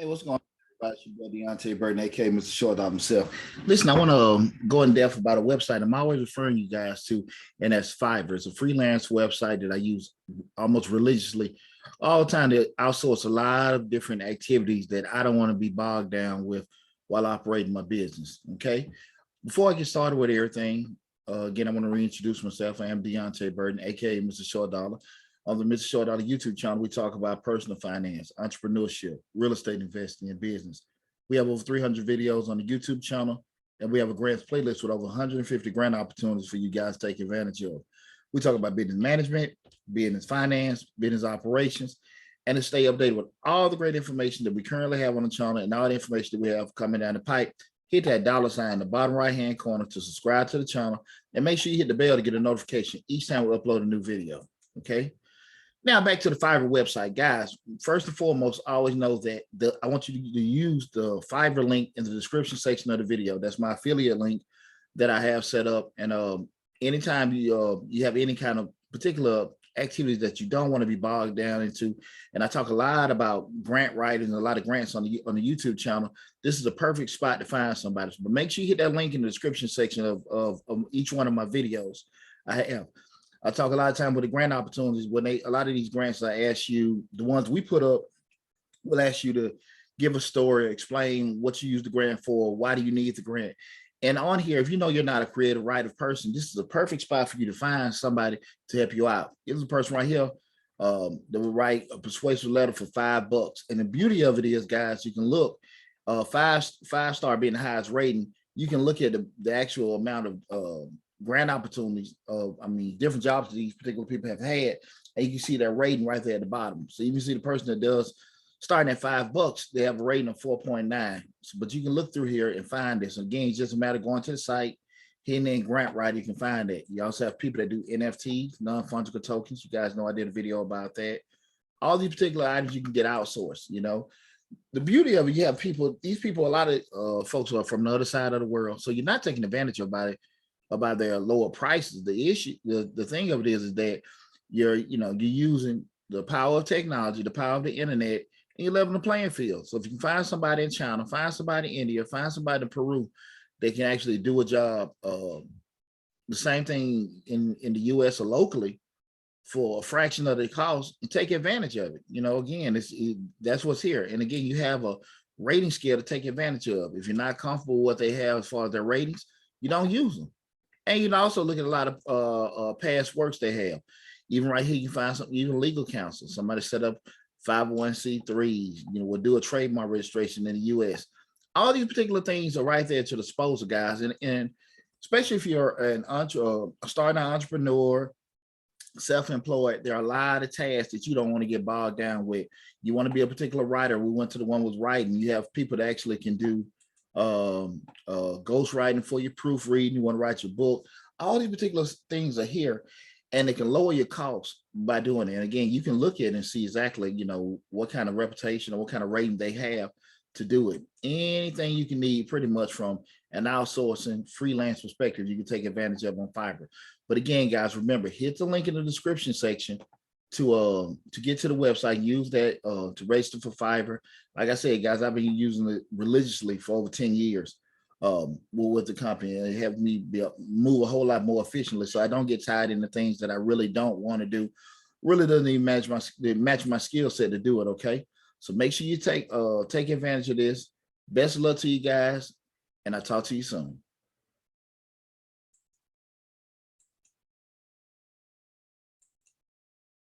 Hey, what's going on, everybody? It's your boy Deonte Burden, aka Mr. Short Dog himself. Listen, I want to go in depth about a website I'm always referring you guys to, and that's Fiverr. It's a freelance website that I use almost religiously all the time to outsource a lot of different activities that I don't want to be bogged down with while operating my business. Okay. Before I get started with everything, again, I want to reintroduce myself. I am Deonte Burden, aka Mr. Short Dollar. On the Mr. Short Dollar YouTube channel, we talk about personal finance, entrepreneurship, real estate investing, and business. We have over 300 videos on the YouTube channel, and we have a grants playlist with over 150 grant opportunities for you guys to take advantage of. We talk about business management, business finance, business operations, and to stay updated with all the great information that we currently have on the channel and all the information that we have coming down the pipe. Hit that dollar sign in the bottom right-hand corner to subscribe to the channel, and make sure you hit the bell to get a notification each time we upload a new video, okay? Now back to the Fiverr website, guys. First and foremost, always know that I want you to use the Fiverr link in the description section of the video. That's my affiliate link that I have set up. And anytime you have any kind of particular activities that you don't want to be bogged down into, and I talk a lot about grant writing and a lot of grants on the YouTube channel, this is a perfect spot to find somebody. But make sure you hit that link in the description section of each one of my videos I have. I talk a lot of time with the grant opportunities. When a lot of these grants, I ask you, the ones we put up, we'll ask you to give a story, explain what you use the grant for, why do you need the grant. And on here, if you know you're not a creative writer person, this is a perfect spot for you to find somebody to help you out. Here's a person right here that will write a persuasive letter for $5. And the beauty of it is, guys, you can look, five star being the highest rating, you can look at the actual amount of grant opportunities of, different jobs that these particular people have had, and you can see their rating right there at the bottom. So you can see the person that does starting at $5, they have a rating of 4.9. So, but you can look through here and find this. Again, it's just a matter of going to the site, hitting in grant writer, you can find it. You also have people that do NFTs, non-fungible tokens. You guys know I did a video about that. All these particular items you can get outsourced, you know. The beauty of it, you have people, these people, a lot of folks are from the other side of the world. So you're not taking advantage about their lower prices. The issue, the thing of it is that you're using the power of technology, the power of the internet, and you're leveling the playing field. So if you can find somebody in China, find somebody in India, find somebody in Peru, they can actually do a job. The same thing in the US or locally for a fraction of the cost, and take advantage of it. You know, again, that's what's here. And again, you have a rating scale to take advantage of. If you're not comfortable with what they have as far as their ratings, you don't use them. And you can also look at a lot of past works they have. Even right here, you find something, even legal counsel. Somebody set up 501c3s, will do a trademark registration in the US. All these particular things are right there to the disposal, guys. And especially if you're a starting entrepreneur, self-employed, there are a lot of tasks that you don't want to get bogged down with. You want to be a particular writer. We went to the one with writing. You have people that actually can do ghostwriting for your proofreading. You want to write your book. All these particular things are here, and they can lower your costs by doing it. And again, you can look at it and see exactly, what kind of reputation or what kind of rating they have to do it. Anything you can need pretty much from an outsourcing freelance perspective, you can take advantage of on Fiverr. But again, guys, remember, hit the link in the description section to get to the website. Use that to register for Fiverr. Like I said, guys, I've been using it religiously for over 10 years with the company, and it helped me move a whole lot more efficiently, so I don't get tied into things that I really don't want to do. Really doesn't even match my skill set to do it. Okay, so make sure you take advantage of this. Best of luck to you guys, and I'll talk to you soon.